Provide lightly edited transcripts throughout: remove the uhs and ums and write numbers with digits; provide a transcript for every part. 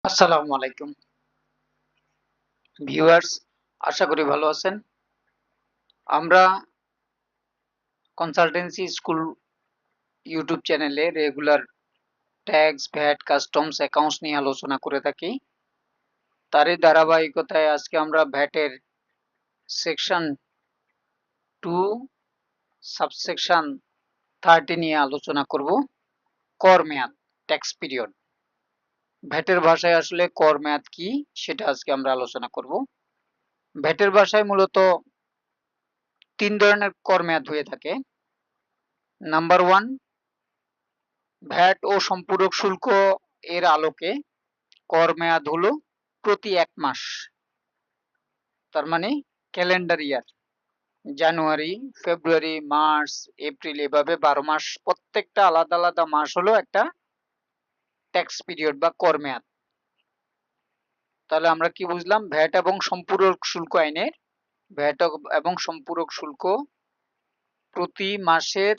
আসসালামু আলাইকুম ভিউয়ার্স, আশা করি ভালো আছেন। আমরা কনসালটেন্সি স্কুল ইউটিউব চ্যানেলে regular tax, VAT, customs, accounts নিয়ে আলোচনা করে থাকি। তারই ধারাবাহিকতায় আজকে আমরা ভ্যাটের সেকশন 2 সাবসেকশন 30 নিয়ে আলোচনা করব। কর মেয়াদ, ট্যাক্স পিরিয়ড। ভ্যাটের ভাষায় আসলে কর মেয়াদ কি সেটা আজকে আমরা আলোচনা করব। ভ্যাটের ভাষায় মূলত 3 ধরনের কর মেয়াদ হয়ে থাকে। নাম্বার 1, ভ্যাট ও সম্পূরক শুল্ক এর আলোকে কর মেয়াদ হলো প্রতি 1 মাস, তার মানে ক্যালেন্ডার ইয়ার। জানুয়ারি, ফেব্রুয়ারি, মার্চ, এপ্রিল, এভাবে 12 মাস, প্রত্যেকটা আলাদা আলাদা মাস হলো একটা ট্যাক্স পিরিয়ড বা কর মেয়াদ। তাহলে আমরা কি বুঝলাম? ভ্যাট এবং সম্পূরক শুল্ক আইনের ভ্যাট এবং সম্পূরক শুল্ক প্রতি মাসের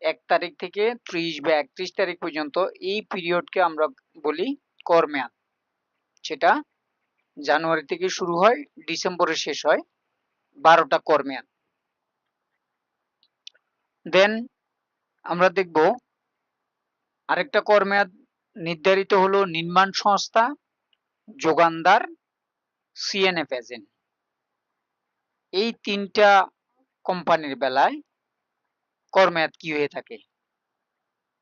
1 তারিখ থেকে 30 বা 31 তারিখ পর্যন্ত এই পিরিয়ডকে আমরা বলি কর মেয়াদ। সেটা জানুয়ারি থেকে শুরু হয়, ডিসেম্বরে শেষ হয়, 12টা কর মেয়াদ। দেন আমরা দেখব আরেকটা কর মেয়াদ নির্ধারিত হলো নির্মাণ সংস্থা, যোগানদার, সিএনএফ এজেন্ট। এই 3টা কোম্পানির বেলায় কর মেয়াদ কি হয়ে থাকে?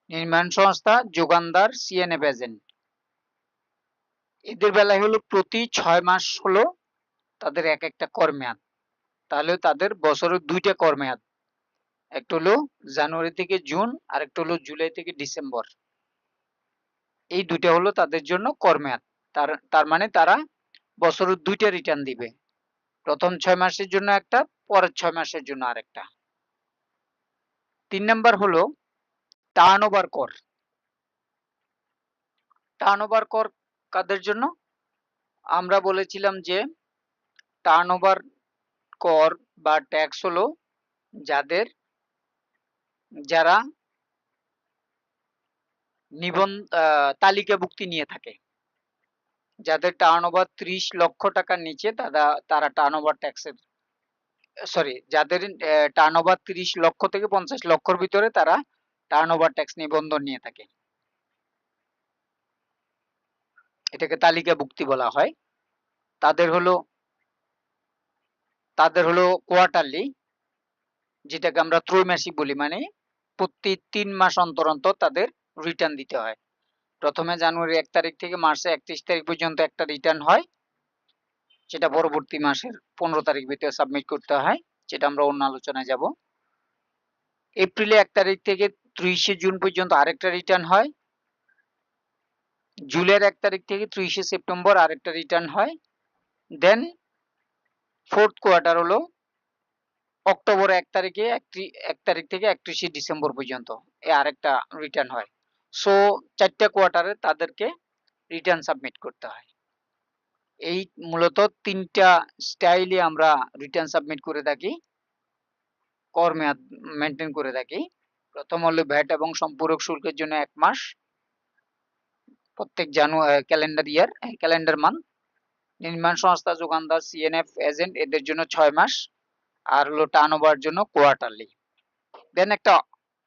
নির্মাণ সংস্থা, যোগানদার, সিএনএফ এজেন্ট, এদের বেলায় হলো প্রতি 6 মাস হলো তাদের এক একটা কর মেয়াদ। তাহলে তাদের বছরের 2টা কর মেয়াদ, একটা হলো জানুয়ারি থেকে জুন, আর একটা হলো জুলাই থেকে ডিসেম্বর। এই 2টা হলো তাদের জন্য কর মেয়াদ। তার মানে তারা বছরের 2টা রিটার্ন দিবে, প্রথম 6 মাসের জন্য একটা, পরের 6 মাসের জন্য আরেকটা। 3 নাম্বার হলো টার্নওভার কর। টার্নওভার কর কাদের জন্য? আমরা বলেছিলাম যে টার্নওভার কর বা ট্যাক্স হলো যারা তালিকাভুক্তি নিয়ে থাকে, যাদের টার্নওভার 30 লক্ষ টাকার নিচে তারা টার্নওভার ট্যাক্সের, যাদের টার্নওভার 30 লক্ষ থেকে 50 লক্ষর ভিতরে তারা টার্নওভার ট্যাক্স নিবন্ধন নিয়ে থাকে, এটাকে তালিকাভুক্তি বলা হয়। তাদের হলো কোয়ার্টারলি, যেটাকে আমরা ত্রৈমাসিক বলি, মানে প্রতি 3 মাস অন্তর অন্তর তাদের রিটার্ন দিতে হয়। প্রথমে জানুয়ারি 1 তারিখ থেকে মার্চের 31 তারিখ পর্যন্ত একটা রিটার্ন হয়, যেটা পরবর্তী মাসের 15 তারিখ ভিতরে সাবমিট করতে হয়, যেটা আমরা অন্য আলোচনায় যাব। এপ্রিলে 1 তারিখ থেকে 30শে জুন পর্যন্ত আরেকটা রিটার্ন হয়। জুলাইয়ের 1 তারিখ থেকে 30শে সেপ্টেম্বর আরেকটা রিটার্ন হয়। দেন ফোর্থ কোয়ার্টার হলো অক্টোবর 1 তারিখ থেকে 31শে ডিসেম্বর পর্যন্ত এই আরেকটা রিটার্ন হয়। সো 4টা কোয়ার্টারে তাদেরকে রিটার্ন সাবমিট করতে হয়। এই মূলত 3টা স্টাইলে আমরা রিটার্ন সাবমিট করে থাকি, কর মেয়াদ মেনটেন করে থাকি। প্রথম হলো ভ্যাট এবং সম্পূরক শুল্কের জন্য 1 মাস, প্রত্যেক ক্যালেন্ডার ইয়ার, ক্যালেন্ডার মান্থ। নির্মাণ সংস্থা, যোগানদার, সিএনএফ এজেন্ট, এদের জন্য 6 মাস, আর হলো টার্নওভার জন্য কোয়ার্টারলি। দেন একটা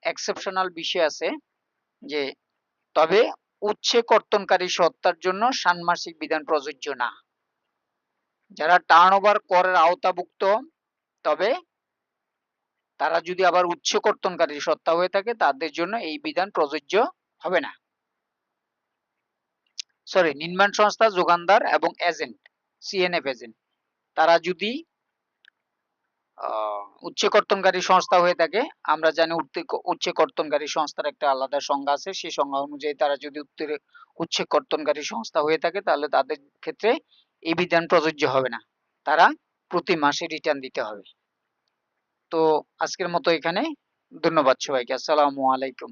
এক্সেপশনাল বিষয় আছে, যে তবে উচ্ছে কর্তনকারী সত্তার জন্য ষান্মাসিক বিধান প্রযোজ্য না। যারা টার্নওভার করের আওতাভুক্ত, তবে তারা যদি আবার উচ্চ কর্তনকারী সত্তা হয়ে থাকে, তাদের জন্য এই বিধান প্রযোজ্য হবে না। নির্মাণ সংস্থা, যোগানদার এবং এজেন্ট, সিএনএফ এজেন্ট, তারা যদি উচ্চ কর্তনকারী সংস্থা হয়ে থাকে, আমরা জানি উচ্চ কর্তনকারী সংস্থার একটা আলাদা সংজ্ঞা আছে, সেই সংজ্ঞা অনুযায়ী তারা যদি উচ্চ কর্তনকারী সংস্থা হয়ে থাকে, তাহলে তাদের ক্ষেত্রে এই বিধান প্রযোজ্য হবে না, তারা প্রতি মাসে রিটার্ন দিতে হবে। তো আজকের মতো এখানে, ধন্যবাদ সবাইকে। আসসালামু আলাইকুম।